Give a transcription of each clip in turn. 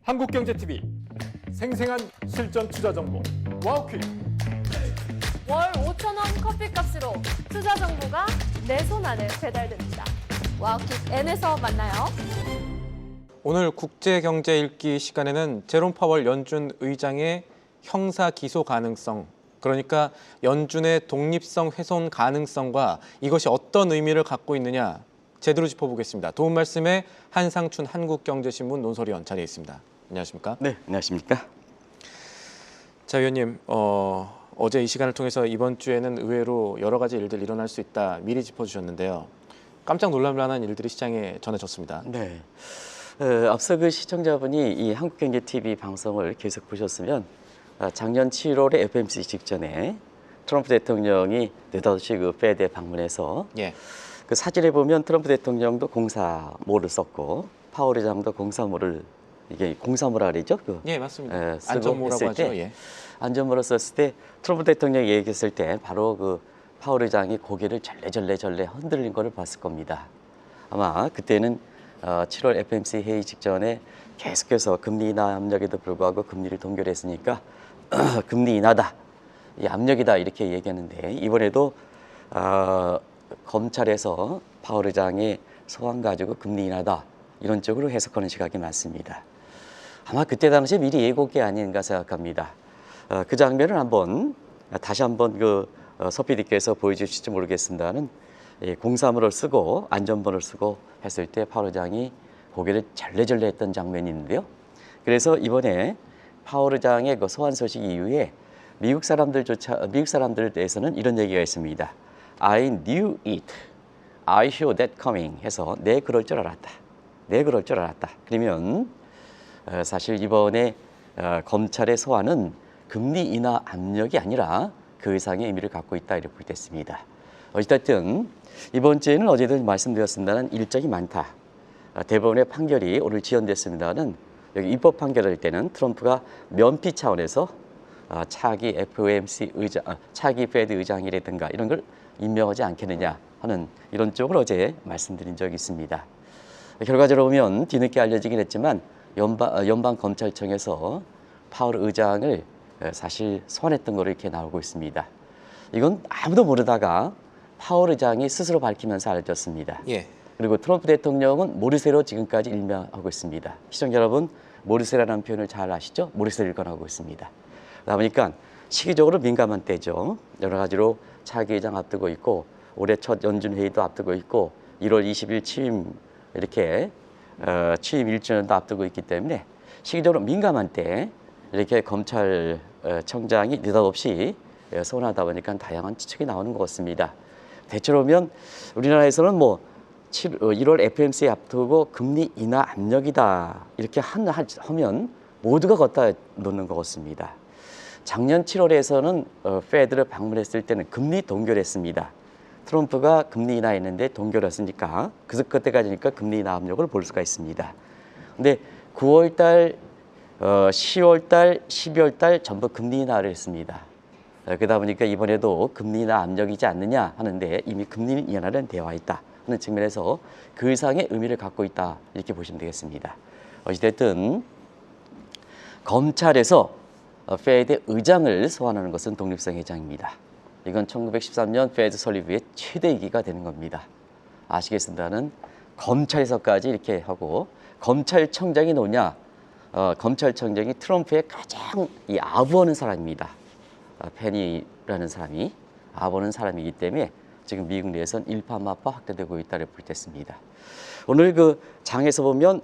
한국경제TV 생생한 실전 투자 정보 와우퀴. 월 5,000원 커피값으로 투자 정보가 내 손 안에 배달됩니다. 와우킥 N에서 만나요. 오늘 국제경제 읽기 시간에는 제롬 파월 연준 의장의 형사 기소 가능성, 그러니까 연준의 독립성 훼손 가능성과 이것이 어떤 의미를 갖고 있느냐 제대로 짚어보겠습니다. 도움 말씀에 한상춘 한국경제신문 논설위원 자리에 있습니다. 안녕하십니까? 네, 안녕하십니까? 자, 위원님, 어제 이 시간을 통해서 이번 주에는 의외로 여러 가지 일들이 일어날 수 있다 미리 짚어주셨는데요. 깜짝 놀랄 만한 일들이 시장에 전해졌습니다. 네. 앞서 그 시청자분이 이 한국경제TV 방송을 계속 보셨으면 작년 7월에 FOMC 직전에 트럼프 대통령이 느닷없이 그 페드에 방문해서 예. 그 사진에 보면 트럼프 대통령도 공사모를 썼고 파월 의장도 공사모를 이게 공사모라 그러죠? 예, 맞습니다. 쓰고 안전모라고 했을 하죠. 때 예. 안전모를 썼을 때 트럼프 대통령이 얘기했을 때 바로 그 파월 의장이 고개를 절레절레 흔들린 거를 봤을 겁니다. 아마 그때는 7월 FOMC 회의 직전에 계속해서 금리 인하 압력에도 불구하고 금리를 동결했으니까 금리 인하다, 이 압력이다 이렇게 얘기했는데 이번에도 검찰에서 파월 의장의 소환 가지고 금리 인하다 이런 쪽으로 해석하는 시각이 많습니다. 아마 그때 당시에 미리 예고한 게 아닌가 생각합니다. 그 장면을 다시 한번 서 PD께서 보여주실지 모르겠습니다는 공사모를 쓰고 안전모를 쓰고 했을 때 파월 의장이 고개를 절레절레 했던 장면이 있는데요. 그래서 이번에 파월 의장의 그 소환 소식 이후에 미국 사람들에 대해서는 이런 얘기가 있습니다. I knew it. I saw that coming 해서 내 그럴 줄 알았다. 내 그럴 줄 알았다. 그러면 사실 이번에 검찰의 소환은 금리 인하 압력이 아니라 그 이상의 의미를 갖고 있다 이렇게 볼 때 있습니다. 어쨌든 이번 주에는 어제도 말씀드렸습니다는 일정이 많다. 대법원의 판결이 오늘 지연됐습니다는 여기 입법 판결할 때는 트럼프가 면피 차원에서 차기 FOMC 의장, 차기 페드 의장이라든가 이런 걸 임명하지 않겠느냐 하는 이런 쪽을 어제 말씀드린 적이 있습니다. 결과적으로 보면 뒤늦게 알려지긴 했지만 연방검찰청에서 파월 의장을 사실 소환했던 거로 이렇게 나오고 있습니다. 이건 아무도 모르다가 파월 의장이 스스로 밝히면서 알려졌습니다. 예. 그리고 트럼프 대통령은 모르쇠로 지금까지 일명하고 있습니다. 시청자 여러분, 모르쇠라는 표현을 잘 아시죠? 모르쇠를 일관하고 있습니다. 그러다 보니까 시기적으로 민감한 때죠. 여러 가지로 차기 의장 앞두고 있고 올해 첫 연준 회의도 앞두고 있고 1월 20일 취임 이렇게 취임 1주년도 앞두고 있기 때문에 시기적으로 민감한 때 이렇게 검찰청장이 느닷없이 소환하다 보니까 다양한 추측이 나오는 것 같습니다. 대체로 보면 우리나라에서는 1월 FOMC 앞두고 금리 인하 압력이다 이렇게 하면 모두가 걷다 놓는 것 같습니다. 작년 7월에서는 페드를 방문했을 때는 금리 동결했습니다. 트럼프가 금리 인하했는데 동결했으니까 그때까지니까 금리 인하 압력을 볼 수가 있습니다. 근데 9월달, 10월달, 12월달 전부 금리 인하를 했습니다. 그러다 보니까 이번에도 금리 인하 압력이지 않느냐 하는데 이미 금리 인하는 되어 있다 하는 측면에서 그 이상의 의미를 갖고 있다 이렇게 보시면 되겠습니다. 어찌됐든 검찰에서 페드 의장을 소환하는 것은 독립성 해장입니다. 이건 1913년 페드 설립 후에 최대 위기가 되는 겁니다. 아시겠습니다는 검찰에서까지 이렇게 하고 검찰청장이 누구냐? 검찰청장이 트럼프의 가장 아부하는 사람입니다. 페니라는 사람이 아부하는 사람이기 때문에 지금 미국 내에서는 일파만파 확대되고 있다고 볼 때 있습니다. 오늘 그 장에서 보면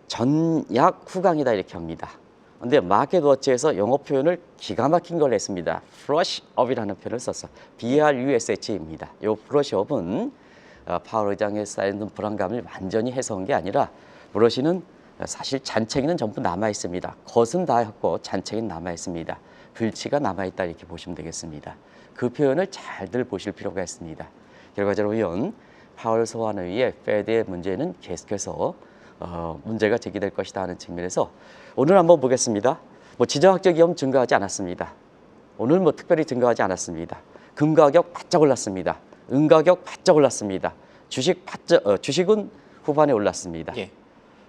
전약 후강이다 이렇게 합니다. 근데 마켓워치에서 영어 표현을 기가 막힌 걸 했습니다. flush up이라는 표현을 썼어. BRUSH입니다. 이 flush up은 파월 의장에 쌓이는 불안감을 완전히 해소한 게 아니라 브러쉬는 사실 잔챙이는 전부 남아 있습니다. 겉은 다 했고 잔챙이는 남아 있습니다. 불치가 남아 있다 이렇게 보시면 되겠습니다. 그 표현을 잘들 보실 필요가 있습니다. 결과적으로 보면 파월 소환에 의해 페드의 문제는 계속해서 문제가 제기될 것이다 하는 측면에서 오늘 한번 보겠습니다. 지정학적 위험 증가하지 않았습니다. 오늘 특별히 증가하지 않았습니다. 금 가격 바짝 올랐습니다. 은 가격 바짝 올랐습니다. 주식은 후반에 올랐습니다. 예.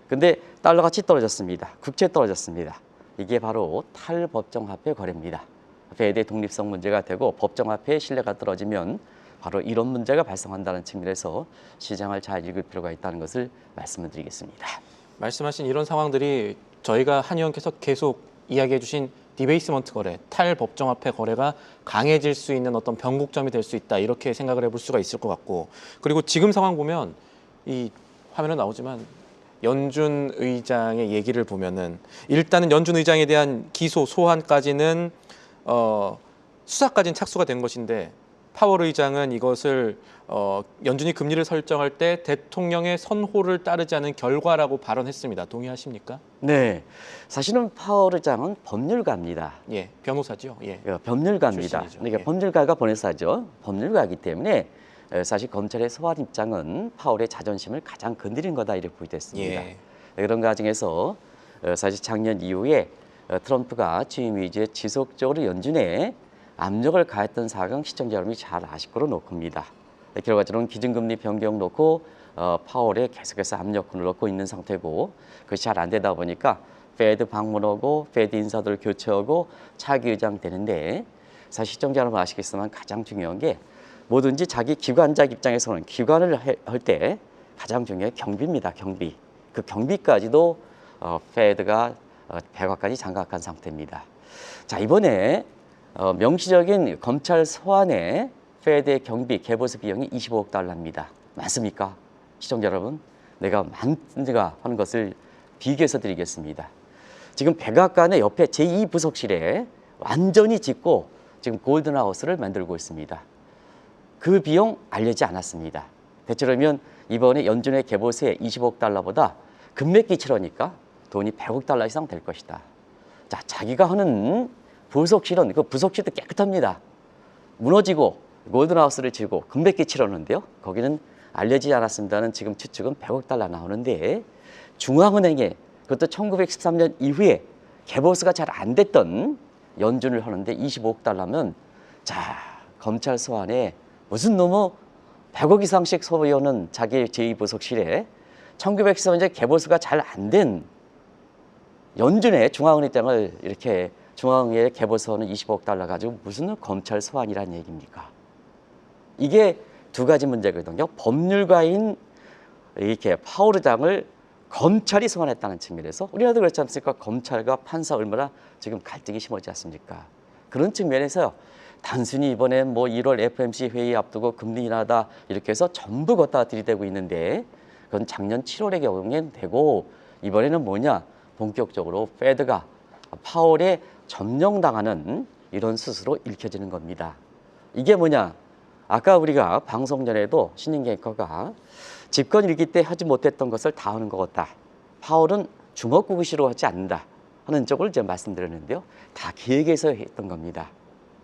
근데 달러가치 떨어졌습니다. 국채 떨어졌습니다. 이게 바로 탈법정화폐 거래입니다. 페드의 독립성 문제가 되고 법정화폐의 신뢰가 떨어지면 바로 이런 문제가 발생한다는 측면에서 시장을 잘 읽을 필요가 있다는 것을 말씀을 드리겠습니다. 말씀하신 이런 상황들이 저희가 한 의원께서 계속 이야기해 주신 디베이스먼트 거래, 탈법정화폐 거래가 강해질 수 있는 어떤 변곡점이 될 수 있다, 이렇게 생각을 해볼 수가 있을 것 같고, 그리고 지금 상황 보면 이 화면에 나오지만 연준 의장의 얘기를 보면은 일단은 연준 의장에 대한 기소 소환까지는 수사까지는 착수가 된 것인데, 파월 의장은 이것을 연준이 금리를 설정할 때 대통령의 선호를 따르지 않은 결과라고 발언했습니다. 동의하십니까? 네, 사실은 파월 의장은 법률가입니다. 예, 변호사죠. 예. 법률가입니다. 출신이죠. 그러니까 예. 법률가가 변호사죠. 법률가이기 때문에 사실 검찰의 소환 입장은 파월의 자존심을 가장 건드린 거다 이렇게 보여졌습니다. 예. 그런 과정에서 사실 작년 이후에 트럼프가 취임 이후에 지속적으로 연준에 압력을 가했던 사강 시청자 여러분이 잘 아실 거로 놓고 옵니다. 결과적으로는 기준금리 변경 놓고 파월에 계속해서 압력을 넣고 있는 상태고, 그것이 잘 안 되다 보니까 페드 방문하고 페드 인사들 교체하고 차기 의장 되는데, 사실 시청자 여러분 아시겠지만 가장 중요한 게 뭐든지 자기 기관자 입장에서는 기관을 할 때 가장 중요한 경비입니다. 경비. 그 경비까지도 페드가 백악관이 장악한 상태입니다. 자, 이번에 명시적인 검찰 소환에 페드의 경비 개보수 비용이 25억 달러입니다. 맞습니까? 시청자 여러분, 내가 많은가 하는 것을 비교해서 드리겠습니다. 지금 백악관의 옆에 제2부속실에 완전히 짓고 지금 골든하우스를 만들고 있습니다. 그 비용 알려지지 않았습니다. 대체로면 이번에 연준의 개보수의 25억 달러보다 금맥기 치러니까 돈이 100억 달러 이상 될 것이다. 자, 자기가 하는 부속실은, 그 부속실도 깨끗합니다. 무너지고 골든하우스를 지고 금백기 치렀는데요. 거기는 알려지지 않았습니다는 지금 추측은 100억 달러 나오는데, 중앙은행에 그것도 1913년 이후에 개보수가 잘 안 됐던 연준을 하는데 25억 달러면, 자, 검찰 소환에 무슨 놈의 100억 이상씩 소비하는 자기 제2부속실에 1913년 개보수가 잘 안 된 연준의 중앙은행 땅을 이렇게 중앙의 개보수는 25억 달러 가지고 무슨 검찰 소환이란 얘기입니까? 이게 두 가지 문제거든요. 법률가인 이렇게 파월 의장을 검찰이 소환했다는 측면에서, 우리나라도 그렇지 않습니까? 검찰과 판사 얼마나 지금 갈등이 심하지 않습니까? 그런 측면에서요. 단순히 이번에 뭐 1월 FOMC 회의 앞두고 금리 인하다 이렇게 해서 전부 걷다 들이대고 있는데, 그건 작년 7월에 경행되고, 이번에는 뭐냐? 본격적으로 페드가 파월에 점령당하는 이런 수수로 읽혀지는 겁니다. 이게 뭐냐? 아까 우리가 방송 전에도 신인기 앵커가 집권 일기 때 하지 못했던 것을 다 하는 것 같다. 파월은 주먹구구시로 하지 않는다 하는 쪽을 이제 말씀드렸는데요. 다 계획에서 했던 겁니다.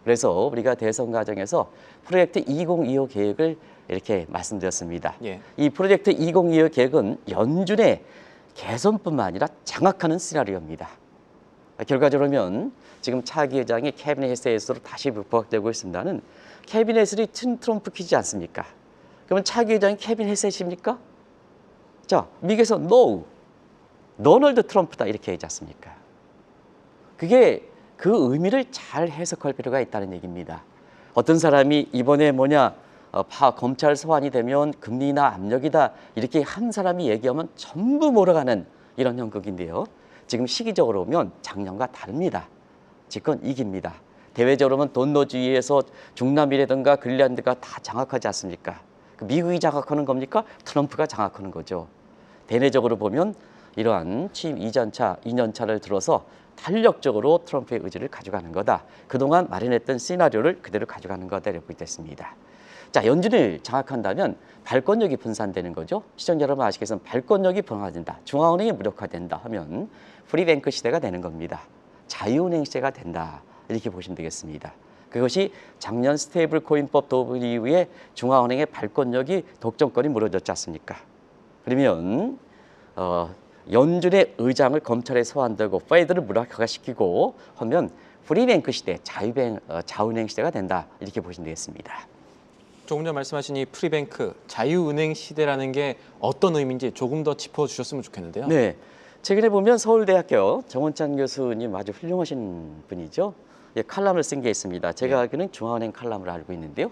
그래서 우리가 대선 과정에서 프로젝트 2025 계획을 이렇게 말씀드렸습니다. 예. 이 프로젝트 2025 계획은 연준의 개선뿐만 아니라 장악하는 시나리오입니다. 결과적으로는 지금 차기 의장이 캐비넷 헤세스로 다시 부각되고 있습니다는, 캐비넷이 트럼프 퀴지 않습니까? 그러면 차기 의장이 캐비넷 헤세스입니까? 자, 미국에서 No, 도널드 트럼프다 이렇게 하지 않습니까? 그게 그 의미를 잘 해석할 필요가 있다는 얘기입니다. 어떤 사람이 이번에 뭐냐, 검찰 소환이 되면 금리나 압력이다 이렇게 한 사람이 얘기하면 전부 몰아가는 이런 형국인데요. 지금 시기적으로 보면 작년과 다릅니다. 집권 이깁니다. 대외적으로 보면 돈노주의에서 중남미라든가 그린란드가 다 장악하지 않습니까? 미국이 장악하는 겁니까? 트럼프가 장악하는 거죠. 대내적으로 보면 이러한 취임 2년차를 들어서 탄력적으로 트럼프의 의지를 가져가는 거다. 그동안 마련했던 시나리오를 그대로 가져가는 거다 이렇게 됐습니다. 자, 연준을 장악한다면 발권력이 분산되는 거죠. 시청자 여러분 아시겠지만 발권력이 분화된다. 중앙은행이 무력화된다 하면 프리뱅크 시대가 되는 겁니다. 자유은행 시대가 된다. 이렇게 보시면 되겠습니다. 그것이 작년 스테이블 코인법 도입 이후에 중앙은행의 발권력이 독점권이 무너졌지 않습니까? 그러면 연준의 의장을 검찰에 소환되고 페드를 무력화시키고 하면 프리뱅크 시대, 자유은행 시대가 된다. 이렇게 보시면 되겠습니다. 조금 전 말씀하신 이 프리뱅크, 자유은행 시대라는 게 어떤 의미인지 조금 더 짚어주셨으면 좋겠는데요. 네, 최근에 보면 서울대학교 정원찬 교수님 아주 훌륭하신 분이죠. 예, 칼럼을 쓴 게 있습니다. 제가 알기로는 중앙은행 칼럼을 알고 있는데요.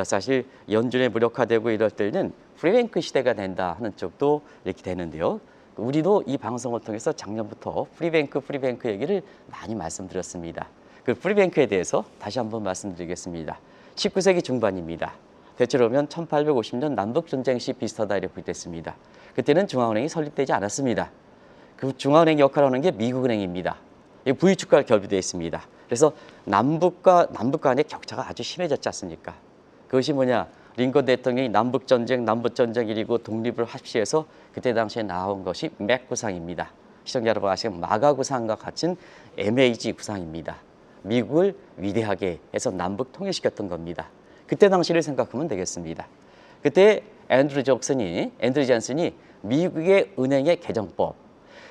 사실 연준에 무력화되고 이럴 때는 프리뱅크 시대가 된다 하는 쪽도 이렇게 되는데요. 우리도 이 방송을 통해서 작년부터 프리뱅크 얘기를 많이 말씀드렸습니다. 그 프리뱅크에 대해서 다시 한번 말씀드리겠습니다. 19세기 중반입니다. 대체로 보면 1850년 남북전쟁 시 비슷하다 이렇게 됐습니다. 그때는 중앙은행이 설립되지 않았습니다. 그 중앙은행 역할을 하는 게 미국은행입니다. 부유축과 결부되어 있습니다. 그래서 남북 간의 격차가 아주 심해졌지 않습니까? 그것이 뭐냐? 링컨 대통령이 남북전쟁 이리고 독립을 합시해서 그때 당시에 나온 것이 맥 구상입니다. 시청자 여러분 아시는 마가 구상과 같은 MH 구상입니다. 미국을 위대하게 해서 남북 통일시켰던 겁니다. 그때 당시를 생각하면 되겠습니다. 그때 앤드류 존슨이 미국의 은행의 개정법,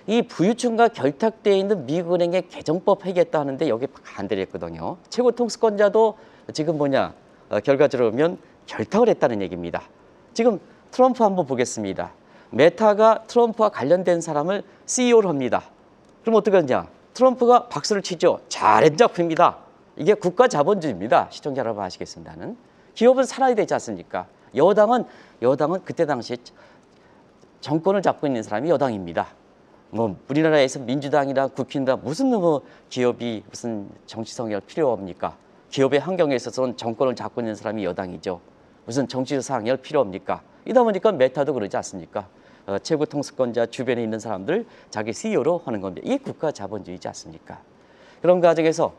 이 부유층과 결탁되어 있는 미국 은행의 개정법 하겠다 하는데 여기 반대를 했거든요. 최고 통수권자도 지금 결과적으로 보면 결탁을 했다는 얘기입니다. 지금 트럼프 한번 보겠습니다. 메타가 트럼프와 관련된 사람을 CEO로 합니다. 그럼 어떻게 하냐? 트럼프가 박수를 치죠. 잘한 작품입니다. 이게 국가 자본주의입니다. 시청자 여러분 아시겠습니다는. 기업은 살아야 되지 않습니까? 여당은 그때 당시 정권을 잡고 있는 사람이 여당입니다. 우리나라에서 민주당이나 국힘이나 무슨 기업이 무슨 정치 성향 필요 없습니까? 기업의 환경에 있어서는 정권을 잡고 있는 사람이 여당이죠. 무슨 정치 성향 필요 없습니까? 이다 보니까 메타도 그러지 않습니까? 최고 통수권자 주변에 있는 사람들 자기 CEO로 하는 겁니다. 이게 국가 자본주의지 않습니까? 그런 과정에서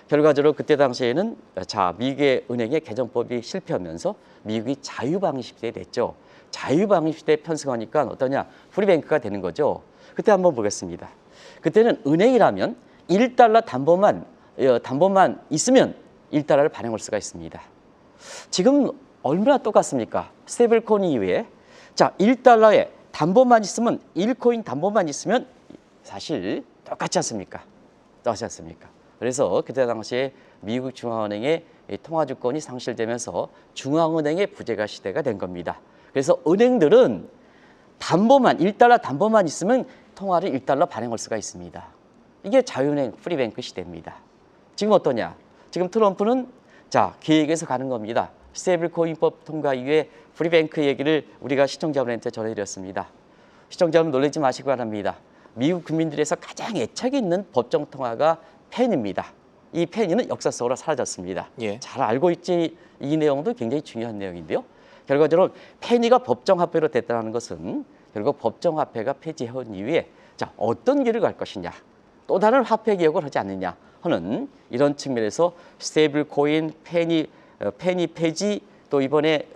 결과적으로 그때 당시에는 미국의 은행의 개정법이 실패하면서 미국이 자유방위 시대에 됐죠. 자유방위 시대에 편승하니까 어떠냐? 프리뱅크가 되는 거죠. 그때 한번 보겠습니다. 그때는 은행이라면 1달러 담보만 있으면 1달러를 발행할 수가 있습니다. 지금 얼마나 똑같습니까? 스테이블코인 이후에 1달러에 담보만 있으면 1코인 담보만 있으면 사실 똑같지 않습니까? 그래서 그때 당시에 미국 중앙은행의 통화주권이 상실되면서 중앙은행의 부재가 시대가 된 겁니다. 그래서 은행들은 1달러 담보만 있으면 통화를 1달러 발행할 수가 있습니다. 이게 자유은행 프리뱅크 시대입니다. 지금 어떠냐? 지금 트럼프는 계획에서 가는 겁니다. 스테이블코인법 통과 이후에 프리뱅크 얘기를 우리가 시청자분한테 전해드렸습니다. 시청자분 놀라지 마시기 바랍니다. 미국 국민들에서 가장 애착이 있는 법정 통화가 펜입니다. 이 펜이는 역사 속으로 사라졌습니다. 예. 잘 알고 있지 이 내용도 굉장히 중요한 내용인데요. 결과적으로 펜이가 법정화폐로 됐다는 것은 결국 법정화폐가 폐지한 이후에 어떤 길을 갈 것이냐, 또 다른 화폐 개혁을 하지 않느냐 하는 이런 측면에서 스테이블 코인, 펜이 폐지, 또 이번에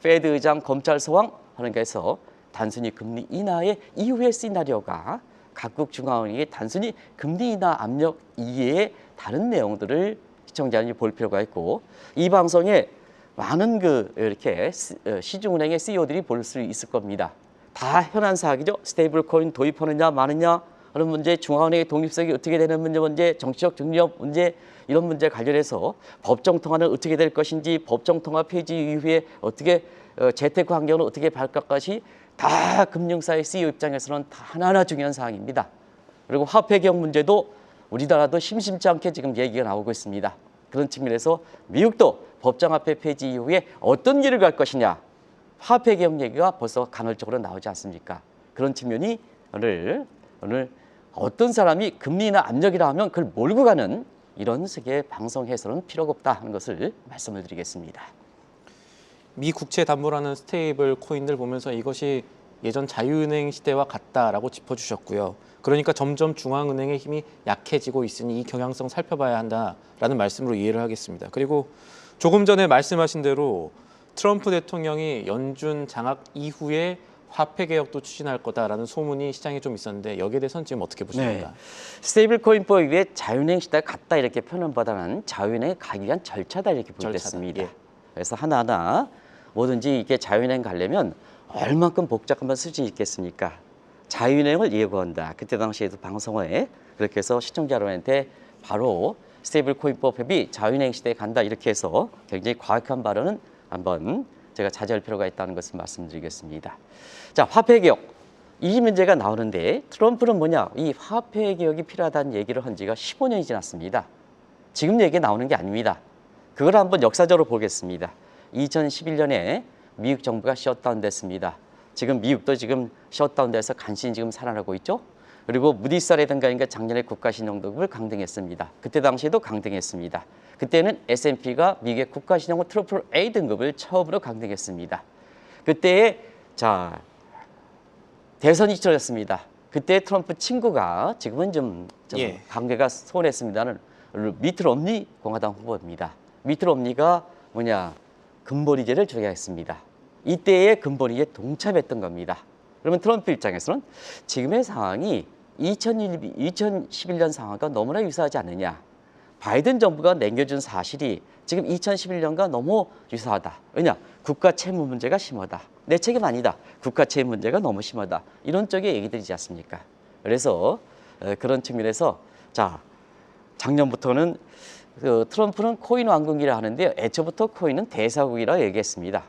페드 의장 검찰 소환 하는 것에서 단순히 금리 인하의 이후의 시나리오가 각국 중앙은행이 단순히 금리 인하 압력 이외의 다른 내용들을 시청자님이 볼 필요가 있고, 이 방송에 많은 이렇게 시중은행의 CEO들이 볼 수 있을 겁니다. 다 현안 사항이죠. 스테이블 코인 도입하느냐 마느냐 하는 문제, 중앙은행의 독립성이 어떻게 되는 문제, 정치적 중립 문제, 이런 문제 관련해서 법정 통화는 어떻게 될 것인지, 법정 통화 폐지 이후에 어떻게 재테크 환경은 어떻게 바뀔 것이 다 금융사의 CEO 입장에서는 다 하나하나 중요한 사항입니다. 그리고 화폐 개혁 문제도 우리나라도 심심치 않게 지금 얘기가 나오고 있습니다. 그런 측면에서 미국도 법정화폐 폐지 이후에 어떤 길을 갈 것이냐, 화폐 개혁 얘기가 벌써 간헐적으로 나오지 않습니까? 그런 측면이 오늘 어떤 사람이 금리나 압력이라 하면 그걸 몰고 가는 이런 식의 방송 해설은 필요가 없다 하는 것을 말씀을 드리겠습니다. 미 국채 담보라는 스테이블 코인들 보면서 이것이 예전 자유은행 시대와 같다라고 짚어주셨고요. 그러니까 점점 중앙은행의 힘이 약해지고 있으니 이 경향성 살펴봐야 한다라는 말씀으로 이해를 하겠습니다. 그리고 조금 전에 말씀하신 대로 트럼프 대통령이 연준 장악 이후에 화폐 개혁도 추진할 거다라는 소문이 시장에 좀 있었는데 여기에 대해서는 지금 어떻게 보십니까? 스테이블 코인법 이후에 자유은행 시대가 같다 이렇게 표현보다는 자유은행에 가기 위한 절차다 이렇게 보겠습니다. 예. 그래서 하나하나 뭐든지 이게 자유은행 가려면 얼만큼 복잡한 수준이 있겠습니까? 자유은행을 예고한다. 그때 당시에도 방송에 그렇게 해서 시청자 여러분한테 바로 스테이블 코인법 협의 자유은행 시대에 간다 이렇게 해서 굉장히 과학한 발언은 한번 제가 자제할 필요가 있다는 것을 말씀드리겠습니다. 자, 화폐 개혁. 이 문제가 나오는데 트럼프는 뭐냐? 이 화폐 개혁이 필요하다는 얘기를 한 지가 15년이 지났습니다. 지금 얘기 나오는 게 아닙니다. 그걸 한번 역사적으로 보겠습니다. 2011년에 미국 정부가 셧다운 됐습니다. 지금 미국도 지금 셧다운 돼서 간신히 지금 살아나고 있죠. 그리고 무디스라든가 작년에 국가신용등급을 강등했습니다. 그때 당시에도 강등했습니다. 그때는 S&P가 미국의 국가신용은 트리플 A 등급을 처음으로 강등했습니다. 그때에 자 대선이 치러졌습니다. 그때 트럼프 친구가 지금은 좀 예. 관계가 소원했습니다는 미트 롬니 공화당 후보입니다. 미트 롬니가 뭐냐 금보리제를 주장했습니다. 이때에 금보리제에 동참했던 겁니다. 그러면 트럼프 입장에서는 지금의 상황이 2011년 상황과 너무나 유사하지 않느냐. 바이든 정부가 남겨준 사실이 지금 2011년과 너무 유사하다. 왜냐? 국가 채무 문제가 심하다. 내 책임 아니다. 국가 채무 문제가 너무 심하다. 이런 쪽의 얘기들이지 않습니까? 그래서 그런 측면에서 자 작년부터는 트럼프는 코인 왕국이라 하는데 애초부터 코인은 대사국이라 얘기했습니다.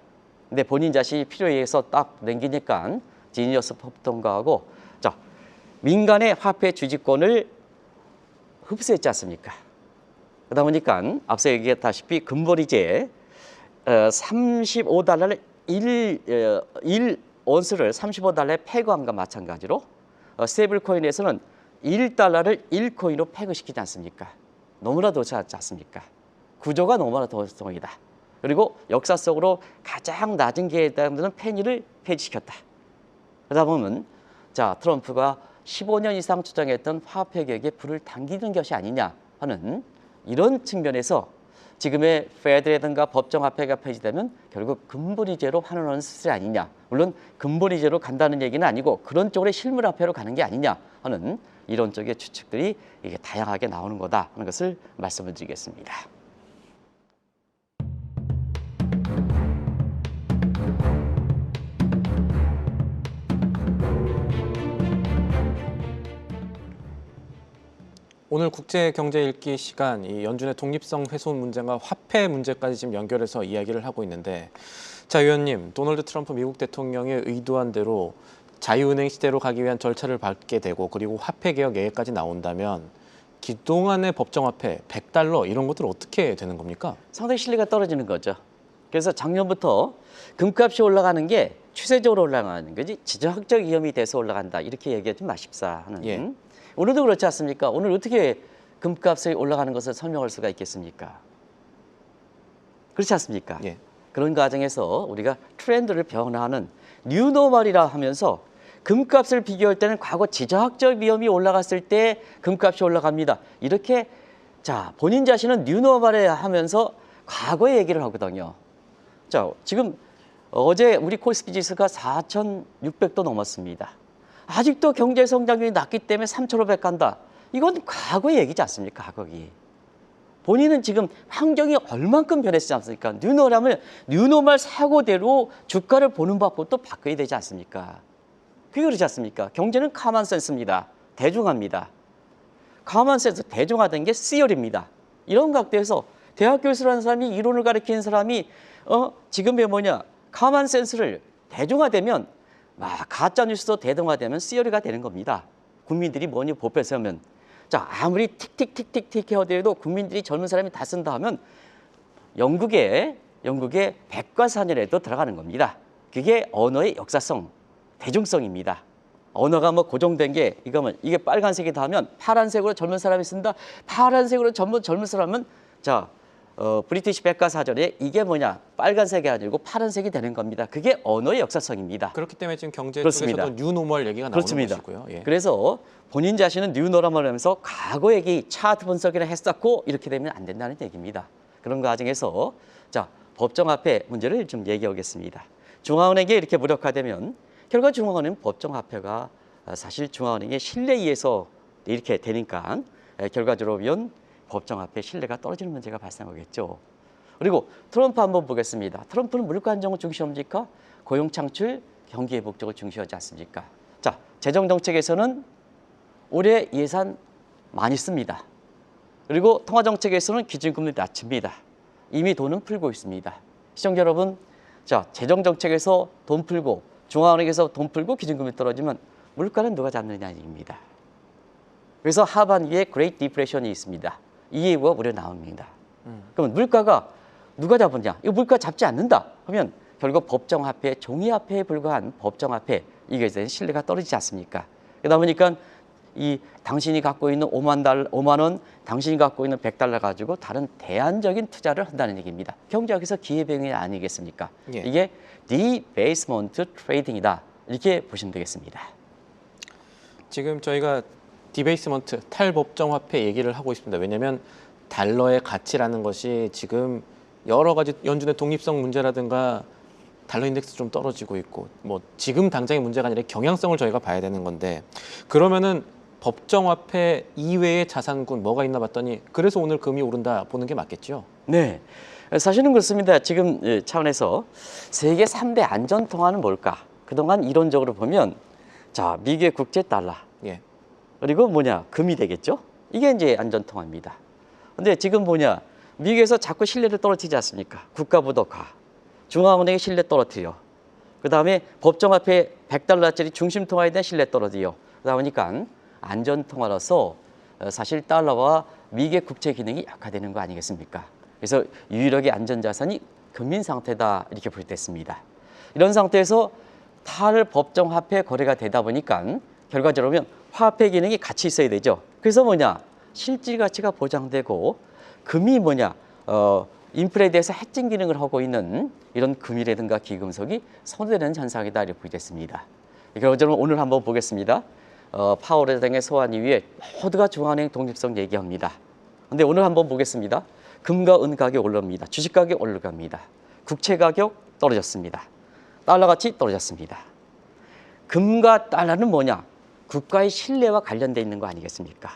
근데 본인 자신이 필요에 의해서 딱 남기니까 지니어스 법 통과하고 자 민간의 화폐 주지권을 흡수했지 않습니까? 그러다 보니까 앞서 얘기했다시피 금보리제 35달러를 1온스를 35달러에 폐거함과 마찬가지로 스테이블코인에서는 1달러를 1코인으로 폐거시키지 않습니까? 너무나 도착하지 않습니까? 구조가 너무나 도성이다. 그리고 역사 속으로 가장 낮은 계획자들은 페니를 폐지시켰다. 그러다 보면 자 트럼프가 15년 이상 주장했던 화폐 개혁에 불을 당기는 것이 아니냐 하는 이런 측면에서 지금의 페드라든가 법정화폐가 폐지되면 결국 금보리제로 환원하는 수술이 아니냐. 물론 금보리제로 간다는 얘기는 아니고 그런 쪽으로 실물화폐로 가는 게 아니냐 하는 이런 쪽의 추측들이 이게 다양하게 나오는 거다 하는 것을 말씀을 드리겠습니다. 오늘 국제 경제 읽기 시간 이 연준의 독립성 훼손 문제와 화폐 문제까지 지금 연결해서 이야기를 하고 있는데 자 위원님 도널드 트럼프 미국 대통령의 의도한 대로 자유은행 시대로 가기 위한 절차를 밟게 되고 그리고 화폐 개혁 얘기까지 나온다면 그동안의 법정화폐 100달러 이런 것들 어떻게 되는 겁니까? 상당히 신뢰가 떨어지는 거죠. 그래서 작년부터 금값이 올라가는 게 추세적으로 올라가는 거지 지정학적 위험이 돼서 올라간다 이렇게 얘기하지 마십사 하는 예. 오늘도 그렇지 않습니까? 오늘 어떻게 금값이 올라가는 것을 설명할 수가 있겠습니까? 그렇지 않습니까? 예. 그런 과정에서 우리가 트렌드를 변화하는 뉴노멀이라 하면서 금값을 비교할 때는 과거 지정학적 위험이 올라갔을 때 금값이 올라갑니다. 이렇게 자 본인 자신은 뉴노멀에 하면서 과거의 얘기를 하거든요. 자 지금 어제 우리 코스피 지수가 4,600도 넘었습니다. 아직도 경제 성장률이 낮기 때문에 3,500 간다. 이건 과거의 얘기지 않습니까? 과거기. 본인은 지금 환경이 얼만큼 변했지 않습니까? 뉴노멀 사고대로 주가를 보는 방법도 바꿔야 되지 않습니까? 그게 그렇지 않습니까? 경제는 카먼센스입니다. 대중화입니다. 카먼센스, 대중화된 게 시어리입니다. 이런 각도에서 대학 교수라는 사람이 이론을 가르치는 사람이 지금의 뭐냐 카먼센스를 대중화되면 가짜 뉴스도 대등화되면 시어리가 되는 겁니다. 국민들이 뭐니 보편 세우면 자 아무리 틱틱틱틱틱 해도 국민들이 젊은 사람이 다 쓴다 하면 영국의 백과사전에도 들어가는 겁니다. 그게 언어의 역사성, 대중성입니다. 언어가 뭐 고정된 게 이게 빨간색이다 하면 파란색으로 젊은 사람이 쓴다. 파란색으로 젊은 사람은 자 브리티시 백과사전에 이게 뭐냐 빨간색이 아니고 파란색이 되는 겁니다. 그게 언어의 역사성입니다. 그렇기 때문에 지금 경제 그렇습니다. 쪽에서도 뉴노멀 얘기가 나오는 그렇습니다. 것이고요. 예. 그래서 본인 자신은 뉴노멀 하면서 과거 얘기 차트 분석이나 했었고 이렇게 되면 안 된다는 얘기입니다. 그런 과정에서 자 법정화폐 문제를 좀 얘기하겠습니다. 중앙은행에 이렇게 무력화되면 결과 중앙은행 법정화폐가 사실 중앙은행의 신뢰에 의해서 이렇게 되니까 결과적으로 보면 법정화폐 신뢰가 떨어지는 문제가 발생하겠죠. 그리고 트럼프 한번 보겠습니다. 트럼프는 물가 안정을 중시합니까? 고용 창출, 경기 회복 쪽을 중시하지 않습니까? 자, 재정 정책에서는 올해 예산 많이 씁니다. 그리고 통화 정책에서는 기준금리 낮춥니다. 이미 돈은 풀고 있습니다. 시청자 여러분, 자, 재정 정책에서 돈 풀고 중앙은행에서 돈 풀고 기준금리 떨어지면 물가는 누가 잡느냐 얘기입니다. 그래서 하반기에 Great Depression이 있습니다. 이 예보가 우려 나옵니다. 그러면 물가가 누가 잡느냐? 이거 물가 잡지 않는다 하면 결국 법정화폐, 종이화폐에 불과한 법정화폐 이게 대한 신뢰가 떨어지지 않습니까? 그러다 보니까 이 당신이 갖고 있는 5만 원, 당신이 갖고 있는 100달러 가지고 다른 대안적인 투자를 한다는 얘기입니다. 경제학에서 기회병이 아니겠습니까? 예. 이게 debasement trading이다. 이렇게 보시면 되겠습니다. 지금 저희가 디베이스먼트, 탈법정화폐 얘기를 하고 있습니다. 왜냐하면 달러의 가치라는 것이 지금 여러 가지 연준의 독립성 문제라든가 달러 인덱스 좀 떨어지고 있고 뭐 지금 당장의 문제가 아니라 경향성을 저희가 봐야 되는 건데 그러면은 법정화폐 이외의 자산군 뭐가 있나 봤더니 그래서 오늘 금이 오른다 보는 게 맞겠죠? 네, 사실은 그렇습니다. 지금 차원에서 세계 3대 안전통화는 뭘까? 그동안 이론적으로 보면 자, 미국의 국제 달러 예. 그리고 뭐냐? 금이 되겠죠? 이게 이제 안전통화입니다. 근데 지금 뭐냐? 미국에서 자꾸 신뢰를 떨어뜨리지 않습니까? 국가부도가 중앙은행의 신뢰 떨어뜨려. 그다음에 법정화폐 100달러짜리 중심통화에 대한 신뢰 떨어뜨려. 그러다 보니까 안전통화로서 사실 달러와 미국의 국채 기능이 약화되는 거 아니겠습니까? 그래서 유일하게 안전자산이 금인 상태다 이렇게 볼 때 있습니다. 이런 상태에서 탈법정화폐 거래가 되다 보니까 결과적으로 보면 화폐 기능이 같이 있어야 되죠. 그래서 뭐냐? 실질 가치가 보장되고 금이 뭐냐? 인플레에 대해서 해칭 기능을 하고 있는 이런 금이라든가 기금속이 손해되는 현상이다 이렇게 보겠습니다. 결과적으로 오늘 한번 보겠습니다. 파월 회장의 소환 이후에 모두가 중앙은행 독립성 얘기합니다. 근데 오늘 한번 보겠습니다. 금과 은 가격 올라옵니다. 주식 가격 올라갑니다. 국채 가격 떨어졌습니다. 달러 가치 떨어졌습니다. 금과 달러는 뭐냐? 국가의 신뢰와 관련돼 있는 거 아니겠습니까?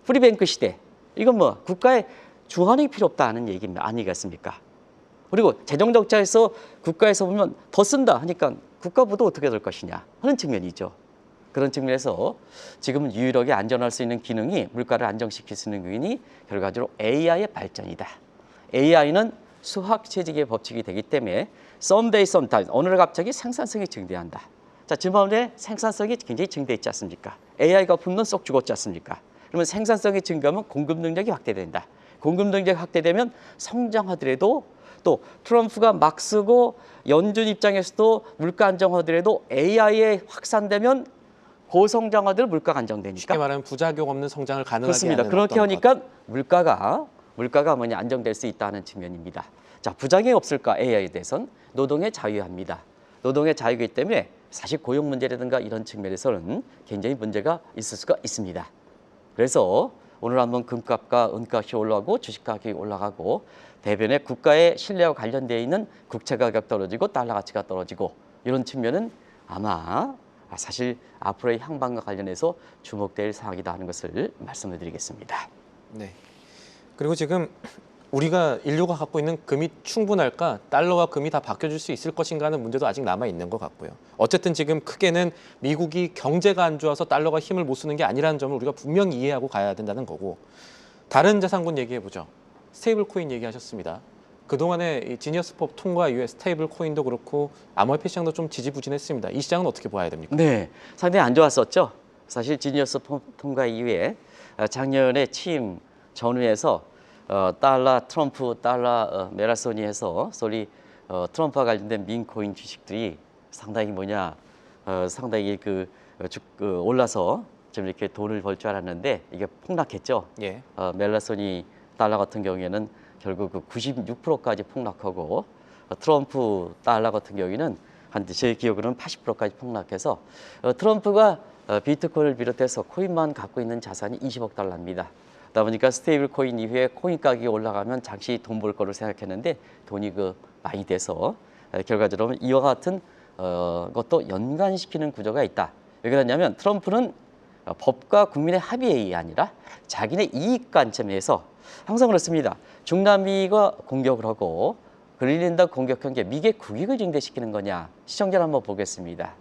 프리뱅크 시대. 이건 뭐 국가의 중앙은행이 필요 없다는 얘기 아니겠습니까? 그리고 재정정책에서 국가에서 보면 더 쓴다 하니까 국가부도 어떻게 될 것이냐 하는 측면이죠. 그런 측면에서 지금 유일하게 안전할 수 있는 기능이 물가를 안정시킬 수 있는 기능이 결과적으로 AI의 발전이다. AI는 수학 체직의 법칙이 되기 때문에 someday, sometime 어느 날 갑자기 생산성이 증대한다. 자, 지난번에 생산성이 굉장히 증대했지 않습니까? AI가 붙는 쏙 죽었지 않습니까? 그러면 생산성이 증가하면 공급 능력이 확대된다. 공급 능력이 확대되면 성장하더라도 또 트럼프가 막 쓰고 연준 입장에서도 물가 안정하더라도 AI에 확산되면 고성장화들 물가가 안정되니까 쉽게 말하면 부작용 없는 성장을 가능하게 그렇습니다. 하는 그렇게 어떤 하니까 물가가 뭐냐 안정될 수 있다는 측면입니다. 자, 부작용이 없을까 AI에 대해서는 노동의 자유합니다. 노동의 자유이기 때문에 사실 고용 문제라든가 이런 측면에서는 굉장히 문제가 있을 수가 있습니다. 그래서 오늘 한번 금값과 은값이 올라가고 주식 가격이 올라가고 대변에 국가의 신뢰와 관련되어 있는 국채 가격 떨어지고 달러 가치가 떨어지고 이런 측면은 아마 사실 앞으로의 향방과 관련해서 주목될 사항이다 하는 것을 말씀을 드리겠습니다. 네. 그리고 지금 우리가 인류가 갖고 있는 금이 충분할까? 달러와 금이 다 바뀌어줄 수 있을 것인가 하는 문제도 아직 남아 있는 것 같고요. 어쨌든 지금 크게는 미국이 경제가 안 좋아서 달러가 힘을 못 쓰는 게 아니라는 점을 우리가 분명히 이해하고 가야 된다는 거고 다른 자산군 얘기해 보죠. 스테이블 코인 얘기하셨습니다. 그동안에 이 지니어스법 통과 이후에 스테이블 코인도 그렇고 암호화폐 시장도 좀 지지부진했습니다. 이 시장은 어떻게 봐야 됩니까? 네, 상당히 안 좋았었죠. 사실 지니어스법 통과 이후에 작년에 취임 전후에서 달러 트럼프 달러 메라소니 해서 소리 트럼프와 관련된 민코인 주식들이 상당히 상당히 올라서 좀 이렇게 돈을 벌 줄 알았는데 이게 폭락했죠. 예. 멜라소니 달러 같은 경우에는 결국 그 96%까지 폭락하고 트럼프 달러 같은 경우에는 제 기억으로는 80%까지 폭락해서 트럼프가 비트코인을 비롯해서 코인만 갖고 있는 자산이 20억 달러입니다. 그러다 보니까 스테이블 코인 이후에 코인 가격이 올라가면 잠시 돈 벌 거를 생각했는데 돈이 많이 돼서 결과적으로 이와 같은 것도 연관시키는 구조가 있다. 왜 그러냐면 트럼프는 법과 국민의 합의에 아니라 자기네 이익 관점에서 항상 그렇습니다. 중남미가 공격을 하고 그린랜드 공격한 게 미국의 국익을 증대시키는 거냐? 시청자를 한번 보겠습니다.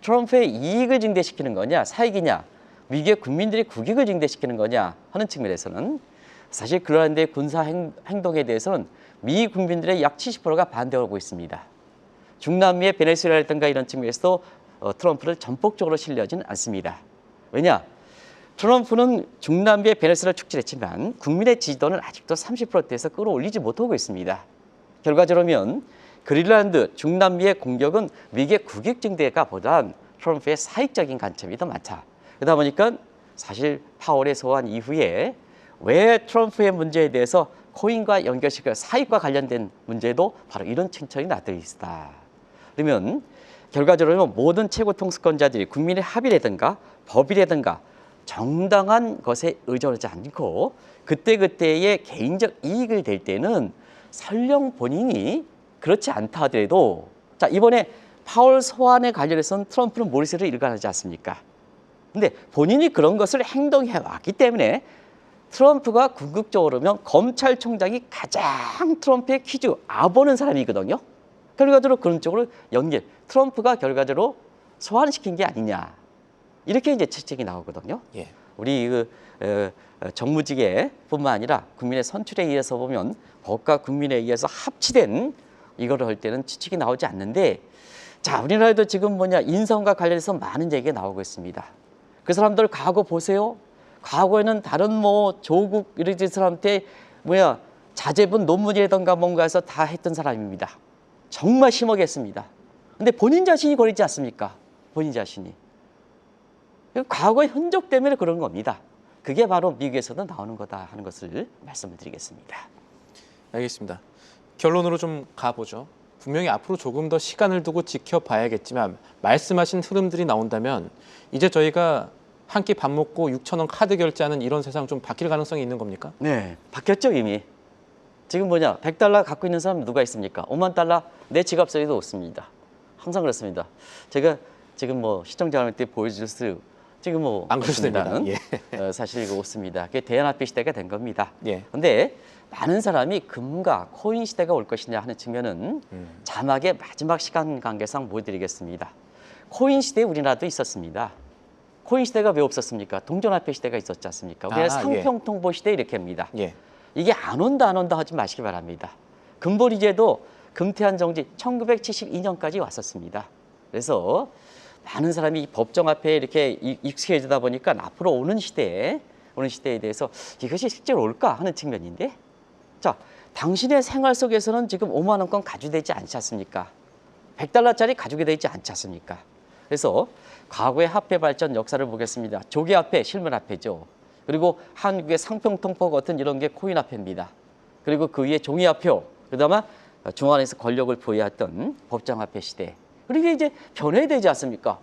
트럼프의 이익을 증대시키는 거냐? 사익이냐? 미국의 국민들의 국익을 증대시키는 거냐? 하는 측면에서는 사실 그러한데 군사 행동에 대해서는 미 국민들의 약 70%가 반대하고 있습니다. 중남미의 베네수엘라라든가 이런 측면에서도 트럼프를 전폭적으로 신뢰하지는 않습니다. 왜냐? 트럼프는 중남미의 베네수엘라를 축출했지만 국민의 지지도는 아직도 30%대에서 끌어올리지 못하고 있습니다. 결과적으로는 그린란드, 중남미의 공격은 미국의 국익 증대가 보단 트럼프의 사익적인 관점이 더 많다. 그러다 보니까 사실 파월의 소환 이후에 왜 트럼프의 문제에 대해서 코인과 연결시켜 사익과 관련된 문제도 바로 이런 층층이 나타나 있다. 그러면 결과적으로 모든 최고 통수권자들이 국민의 합의라든가 법이라든가 정당한 것에 의존하지 않고 그때그때의 개인적 이익을 댈 때는 설령 본인이 그렇지 않다 하더라도 자 이번에 파월 소환에 관련해서는 트럼프는 모리스를 일관하지 않습니까? 근데 본인이 그런 것을 행동해 왔기 때문에 트럼프가 궁극적으로 보면 검찰총장이 가장 트럼프의 퀴즈 아보는 사람이거든요. 결과적으로 그런 쪽으로 연결 트럼프가 결과적으로 소환시킨 게 아니냐 이렇게 이제 채찍이 나오거든요. 예. 우리 정무직에뿐만 아니라 국민의 선출에 의해서 보면 법과 국민에 의해서 합치된 이거를 할 때는 추측이 나오지 않는데 자 우리나라에도 지금 인성과 관련해서 많은 얘기가 나오고 있습니다. 그 사람들 과거 보세요. 과거에는 다른 조국 이런 사람한테 자제분 논문이라든가 뭔가 해서 다 했던 사람입니다. 정말 심하게 했습니다. 근데 본인 자신이 그러지 않습니까? 본인 자신이. 과거의 흔적 때문에 그런 겁니다. 그게 바로 미국에서도 나오는 거다 하는 것을 말씀을 드리겠습니다. 알겠습니다. 결론으로 좀 가보죠. 분명히 앞으로 조금 더 시간을 두고 지켜봐야겠지만 말씀하신 흐름들이 나온다면 이제 저희가 한 끼 밥 먹고 6,000원 카드 결제하는 이런 세상 좀 바뀔 가능성이 있는 겁니까? 네, 바뀌었죠 이미. 지금 100달러 갖고 있는 사람 누가 있습니까? 5만 달러 내 지갑 속에도 없습니다. 항상 그렇습니다. 제가 지금 시청자 여러분께 보여줄 수 지금 안 그러셔도 됩니다. 예. 사실 이거 없습니다. 그게 대연합의 시대가 된 겁니다. 예. 그런데 많은 사람이 금과 코인 시대가 올 것이냐 하는 측면은 자막의 마지막 시간 관계상 보여드리겠습니다. 코인 시대에 우리나라도 있었습니다. 코인 시대가 왜 없었습니까? 동전화폐 시대가 있었지 않습니까? 우리나라 상평통보 시대 이렇게 합니다. 예. 이게 안 온다 하지 마시기 바랍니다. 금보리제도 금태한 정지 1972년까지 왔었습니다. 그래서 많은 사람이 법정 앞에 이렇게 익숙해지다 보니까 앞으로 오는 시대에 대해서 이것이 실제로 올까 하는 측면인데 자, 당신의 생활 속에서는 지금 5만 원권 가져되지 않지 않습니까? 100달러짜리 가지게 되지 않지 않습니까? 그래서 과거의 화폐 발전 역사를 보겠습니다. 조개화폐, 실물화폐죠. 그리고 한국의 상평통포 같은 이런 게 코인화폐입니다. 그리고 그 위에 종이화표, 그다음에 중앙에서 권력을 부여했던 법정화폐 시대. 그리고 이제 변해되지 않습니까?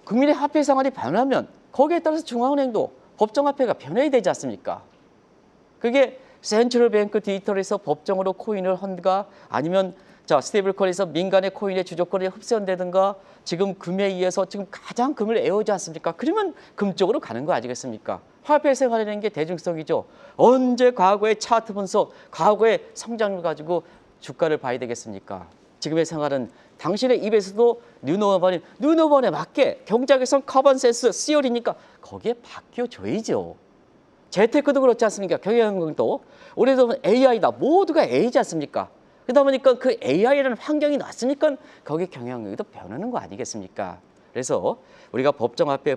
국민의 화폐 생활이 변하면 거기에 따라서 중앙은행도 법정화폐가 변해야 되지 않습니까? 그게 센트럴 뱅크 디지털에서 법정으로 코인을 한가 아니면 스테이블코인에서 민간의 코인의 주조권이 흡수된다든가 지금 금에 의해서 지금 가장 금을 애우지 않습니까? 그러면 금 쪽으로 가는 거 아니겠습니까? 화폐 생활이라는 게 대중성이죠. 언제 과거의 차트 분석, 과거의 성장을 가지고 주가를 봐야 되겠습니까? 지금의 생활은 당신의 입에서도 뉴노멀에 맞게 경제학에서는 커먼센스, 시어리니까 거기에 바뀌어줘야죠. 재테크도 그렇지 않습니까? 경영도 올해도 AI다. 모두가 AI지 않습니까? 그러다 보니까 그 AI라는 환경이 났으니까 거기 경영력도 변하는 거 아니겠습니까? 그래서 우리가 법정화폐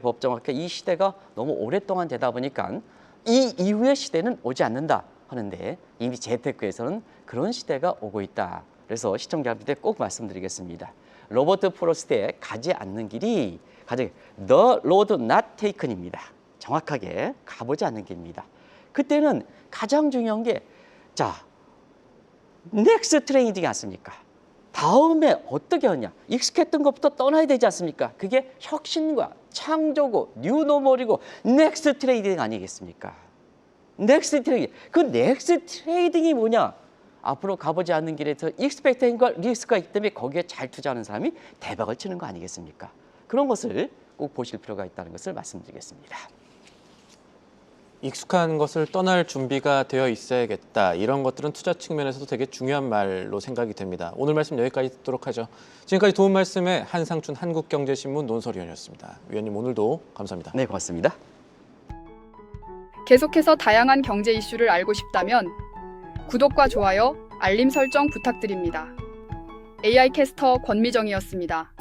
이 시대가 너무 오랫동안 되다 보니까 이 이후의 시대는 오지 않는다 하는데 이미 재테크에서는 그런 시대가 오고 있다. 그래서 시청자분들께 꼭 말씀드리겠습니다. 로버트 프로스트의 가지 않는 길이 The Road Not Taken입니다. 정확하게 가보지 않는 길입니다. 그때는 가장 중요한 게 넥스트 트레이딩이 않습니까? 다음에 어떻게 하냐? 익숙했던 것부터 떠나야 되지 않습니까? 그게 혁신과 창조고 뉴노멀이고 넥스트 트레이딩 아니겠습니까? 넥스트 트레이딩. 그 넥스트 트레이딩이 뭐냐? 앞으로 가보지 않는 길에서 익스펙트과 리스크가 있기 때문에 거기에 잘 투자하는 사람이 대박을 치는 거 아니겠습니까? 그런 것을 꼭 보실 필요가 있다는 것을 말씀드리겠습니다. 익숙한 것을 떠날 준비가 되어 있어야겠다. 이런 것들은 투자 측면에서도 되게 중요한 말로 생각이 됩니다. 오늘 말씀 여기까지 듣도록 하죠. 지금까지 도움 말씀에 한상춘 한국경제신문 논설위원이었습니다. 위원님 오늘도 감사합니다. 네, 고맙습니다. 계속해서 다양한 경제 이슈를 알고 싶다면 구독과 좋아요, 알림 설정 부탁드립니다. AI 캐스터 권미정이었습니다.